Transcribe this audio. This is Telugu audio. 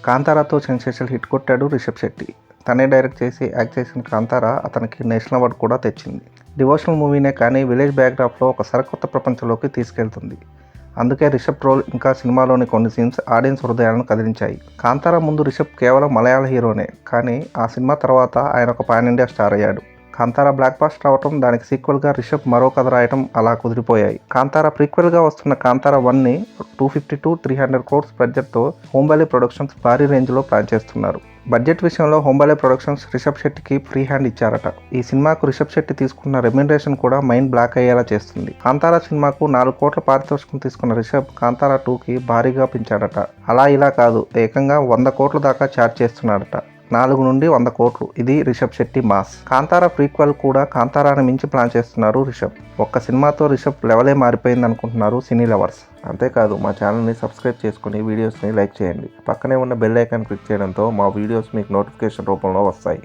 కాంతారాతో సెన్సేషనల్ హిట్ కొట్టాడు రిషబ్ శెట్టి. తనే డైరెక్ట్ చేసి యాక్ట్ చేసిన కాంతారా అతనికి నేషనల్ అవార్డు కూడా తెచ్చింది. డివోషనల్ మూవీనే కానీ విలేజ్ బ్యాక్డ్రాప్లో ఒక సరికొత్త ప్రపంచంలోకి తీసుకెళ్తుంది. అందుకే రిషబ్ రోల్ ఇంకా సినిమాలోని కొన్ని సీన్స్ ఆడియన్స్ హృదయాలను కదిలించాయి. కాంతారా ముందు రిషబ్ కేవలం మలయాళ హీరోనే, కానీ ఆ సినిమా తర్వాత ఆయన ఒక పాన్ ఇండియా స్టార్ అయ్యాడు. కాంతారా బ్లాక్ బాస్టర్ అవటం, దానికి సీక్వెల్గా రిషబ్ మరో కథ రాయటం అలా కుదిరిపోయాయి. కాంతారా ప్రీక్వెల్గా వస్తున్న కాంతారా 1ని 250-300 crores బడ్జెట్తో హోంబాలే ప్రొడక్షన్స్ భారీ రేంజ్లో ప్లాన్ చేస్తున్నారు. బడ్జెట్ విషయంలో హోంబాలే ప్రొడక్షన్స్ రిషబ్ శెట్టికి ఫ్రీ హ్యాండ్ ఇచ్చారట. ఈ సినిమాకు రిషబ్ శెట్టి తీసుకున్న రెమ్యునరేషన్ కూడా మైండ్ బ్లాక్ అయ్యేలా చేస్తుంది. కాంతారా సినిమాకు 4 కోట్ల పారితోషికం తీసుకున్న రిషబ్ కాంతారా 2కి భారీగా పెంచాడట. అలా ఇలా కాదు, ఏకంగా 100 కోట్ల దాకా ఛార్జ్ చేస్తున్నాడట. 4 నుండి 100 కోట్లు. ఇది రిషబ్ శెట్టి మాస్. కాంతారా ప్రీక్వెల్ కూడా కాంతారాని మించి ప్లాన్ చేస్తున్నారు రిషబ్. ఒక్క సినిమాతో రిషబ్ లెవెలే మారిపోయింది అనుకుంటున్నారు సినీ లవర్స్. అంతేకాదు, మా ఛానల్ని సబ్స్క్రైబ్ చేసుకుని వీడియోస్ని లైక్ చేయండి. పక్కనే ఉన్న బెల్ ఐకాన్ క్లిక్ చేయడంతో మా వీడియోస్ మీకు నోటిఫికేషన్ రూపంలో వస్తాయి.